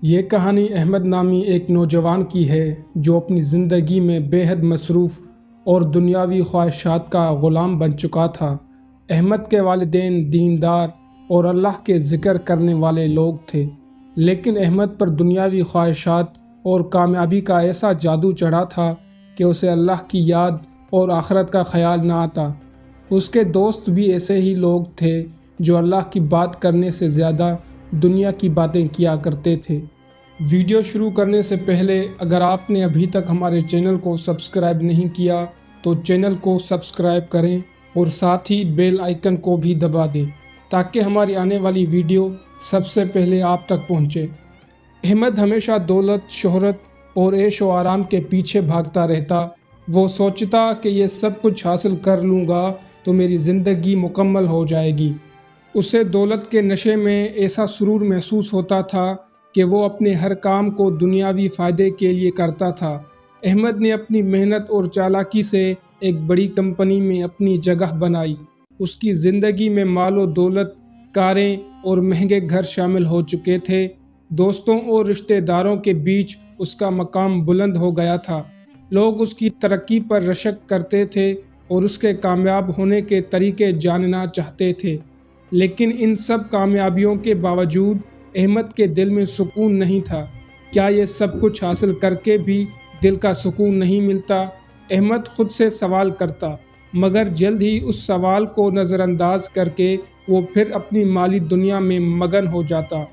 یہ کہانی احمد نامی ایک نوجوان کی ہے جو اپنی زندگی میں بے حد مصروف اور دنیاوی خواہشات کا غلام بن چکا تھا۔ احمد کے والدین دیندار اور اللہ کے ذکر کرنے والے لوگ تھے، لیکن احمد پر دنیاوی خواہشات اور کامیابی کا ایسا جادو چڑھا تھا کہ اسے اللہ کی یاد اور آخرت کا خیال نہ آتا۔ اس کے دوست بھی ایسے ہی لوگ تھے جو اللہ کی بات کرنے سے زیادہ دنیا کی باتیں کیا کرتے تھے۔ ویڈیو شروع کرنے سے پہلے اگر آپ نے ابھی تک ہمارے چینل کو سبسکرائب نہیں کیا تو چینل کو سبسکرائب کریں اور ساتھ ہی بیل آئیکن کو بھی دبا دیں تاکہ ہماری آنے والی ویڈیو سب سے پہلے آپ تک پہنچے۔ احمد ہمیشہ دولت، شہرت اور عیش و آرام کے پیچھے بھاگتا رہتا۔ وہ سوچتا کہ یہ سب کچھ حاصل کر لوں گا تو میری زندگی مکمل ہو جائے گی۔ اسے دولت کے نشے میں ایسا سرور محسوس ہوتا تھا کہ وہ اپنے ہر کام کو دنیاوی فائدے کے لیے کرتا تھا۔ احمد نے اپنی محنت اور چالاکی سے ایک بڑی کمپنی میں اپنی جگہ بنائی۔ اس کی زندگی میں مال و دولت، کاریں اور مہنگے گھر شامل ہو چکے تھے۔ دوستوں اور رشتہ داروں کے بیچ اس کا مقام بلند ہو گیا تھا۔ لوگ اس کی ترقی پر رشک کرتے تھے اور اس کے کامیاب ہونے کے طریقے جاننا چاہتے تھے، لیکن ان سب کامیابیوں کے باوجود احمد کے دل میں سکون نہیں تھا۔ کیا یہ سب کچھ حاصل کر کے بھی دل کا سکون نہیں ملتا؟ احمد خود سے سوال کرتا، مگر جلد ہی اس سوال کو نظر انداز کر کے وہ پھر اپنی مالی دنیا میں مگن ہو جاتا۔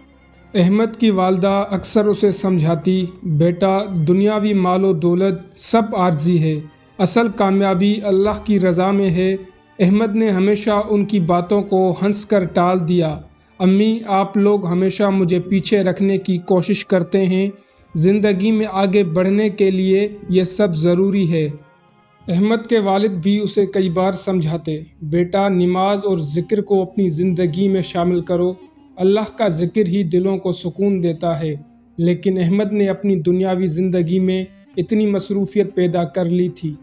احمد کی والدہ اکثر اسے سمجھاتی، بیٹا، دنیاوی مال و دولت سب عارضی ہے، اصل کامیابی اللہ کی رضا میں ہے۔ احمد نے ہمیشہ ان کی باتوں کو ہنس کر ٹال دیا۔ امی، آپ لوگ ہمیشہ مجھے پیچھے رکھنے کی کوشش کرتے ہیں، زندگی میں آگے بڑھنے کے لیے یہ سب ضروری ہے۔ احمد کے والد بھی اسے کئی بار سمجھاتے، بیٹا، نماز اور ذکر کو اپنی زندگی میں شامل کرو، اللہ کا ذکر ہی دلوں کو سکون دیتا ہے۔ لیکن احمد نے اپنی دنیاوی زندگی میں اتنی مصروفیت پیدا کر لی تھی۔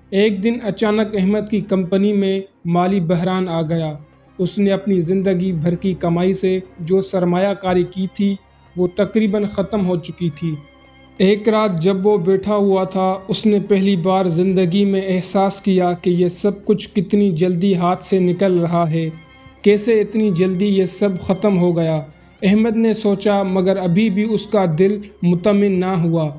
ایک دن اچانک احمد کی کمپنی میں مالی بحران آ گیا۔ اس نے اپنی زندگی بھر کی کمائی سے جو سرمایہ کاری کی تھی وہ تقریباً ختم ہو چکی تھی۔ ایک رات جب وہ بیٹھا ہوا تھا، اس نے پہلی بار زندگی میں احساس کیا کہ یہ سب کچھ کتنی جلدی ہاتھ سے نکل رہا ہے، کیسے اتنی جلدی یہ سب ختم ہو گیا۔ احمد نے سوچا، مگر ابھی بھی اس کا دل مطمئن نہ ہوا۔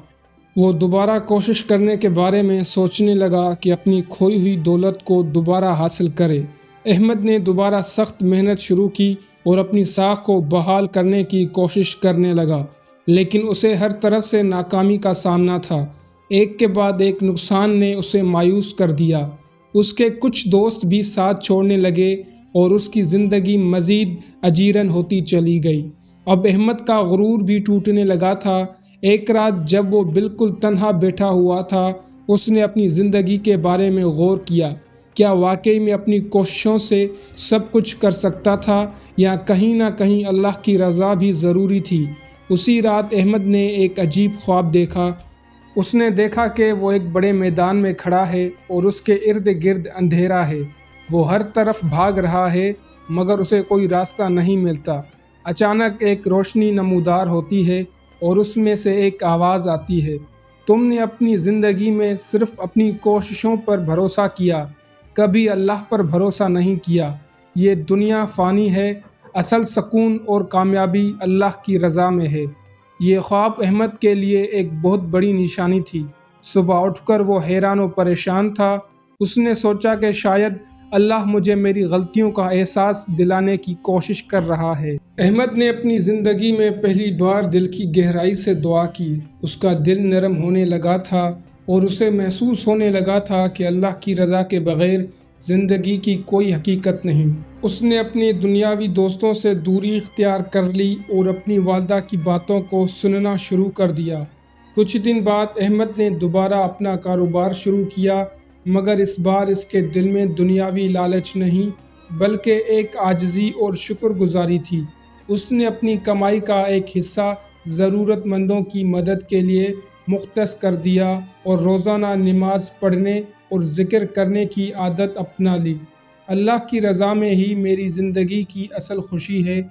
وہ دوبارہ کوشش کرنے کے بارے میں سوچنے لگا کہ اپنی کھوئی ہوئی دولت کو دوبارہ حاصل کرے۔ احمد نے دوبارہ سخت محنت شروع کی اور اپنی ساکھ کو بحال کرنے کی کوشش کرنے لگا، لیکن اسے ہر طرف سے ناکامی کا سامنا تھا۔ ایک کے بعد ایک نقصان نے اسے مایوس کر دیا۔ اس کے کچھ دوست بھی ساتھ چھوڑنے لگے اور اس کی زندگی مزید اجیرن ہوتی چلی گئی۔ اب احمد کا غرور بھی ٹوٹنے لگا تھا۔ ایک رات جب وہ بالکل تنہا بیٹھا ہوا تھا، اس نے اپنی زندگی کے بارے میں غور کیا۔ کیا واقعی میں اپنی کوششوں سے سب کچھ کر سکتا تھا یا کہیں نہ کہیں اللہ کی رضا بھی ضروری تھی؟ اسی رات احمد نے ایک عجیب خواب دیکھا۔ اس نے دیکھا کہ وہ ایک بڑے میدان میں کھڑا ہے اور اس کے ارد گرد اندھیرا ہے۔ وہ ہر طرف بھاگ رہا ہے مگر اسے کوئی راستہ نہیں ملتا۔ اچانک ایک روشنی نمودار ہوتی ہے اور اس میں سے ایک آواز آتی ہے، تم نے اپنی زندگی میں صرف اپنی کوششوں پر بھروسہ کیا، کبھی اللہ پر بھروسہ نہیں کیا۔ یہ دنیا فانی ہے، اصل سکون اور کامیابی اللہ کی رضا میں ہے۔ یہ خواب احمد کے لیے ایک بہت بڑی نشانی تھی۔ صبح اٹھ کر وہ حیران و پریشان تھا۔ اس نے سوچا کہ شاید اللہ مجھے میری غلطیوں کا احساس دلانے کی کوشش کر رہا ہے۔ احمد نے اپنی زندگی میں پہلی بار دل کی گہرائی سے دعا کی۔ اس کا دل نرم ہونے لگا تھا اور اسے محسوس ہونے لگا تھا کہ اللہ کی رضا کے بغیر زندگی کی کوئی حقیقت نہیں۔ اس نے اپنے دنیاوی دوستوں سے دوری اختیار کر لی اور اپنی والدہ کی باتوں کو سننا شروع کر دیا۔ کچھ دن بعد احمد نے دوبارہ اپنا کاروبار شروع کیا، مگر اس بار اس کے دل میں دنیاوی لالچ نہیں بلکہ ایک عاجزی اور شکر گزاری تھی۔ اس نے اپنی کمائی کا ایک حصہ ضرورت مندوں کی مدد کے لیے مختص کر دیا اور روزانہ نماز پڑھنے اور ذکر کرنے کی عادت اپنا لی۔ اللہ کی رضا میں ہی میری زندگی کی اصل خوشی ہے،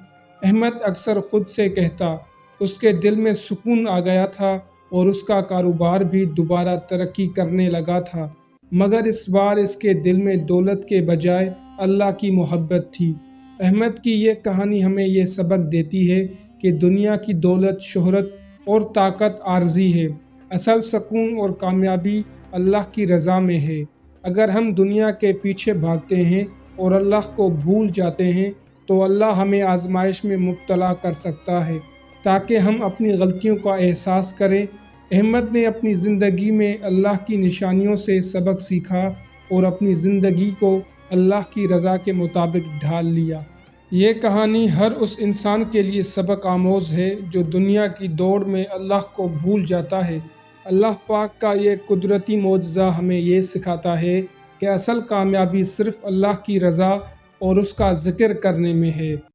احمد اکثر خود سے کہتا۔ اس کے دل میں سکون آ گیا تھا اور اس کا کاروبار بھی دوبارہ ترقی کرنے لگا تھا، مگر اس بار اس کے دل میں دولت کے بجائے اللہ کی محبت تھی۔ احمد کی یہ کہانی ہمیں یہ سبق دیتی ہے کہ دنیا کی دولت، شہرت اور طاقت عارضی ہے، اصل سکون اور کامیابی اللہ کی رضا میں ہے۔ اگر ہم دنیا کے پیچھے بھاگتے ہیں اور اللہ کو بھول جاتے ہیں تو اللہ ہمیں آزمائش میں مبتلا کر سکتا ہے، تاکہ ہم اپنی غلطیوں کا احساس کریں۔ احمد نے اپنی زندگی میں اللہ کی نشانیوں سے سبق سیکھا اور اپنی زندگی کو اللہ کی رضا کے مطابق ڈھال لیا۔ یہ کہانی ہر اس انسان کے لیے سبق آموز ہے جو دنیا کی دوڑ میں اللہ کو بھول جاتا ہے۔ اللہ پاک کا یہ قدرتی معجزہ ہمیں یہ سکھاتا ہے کہ اصل کامیابی صرف اللہ کی رضا اور اس کا ذکر کرنے میں ہے۔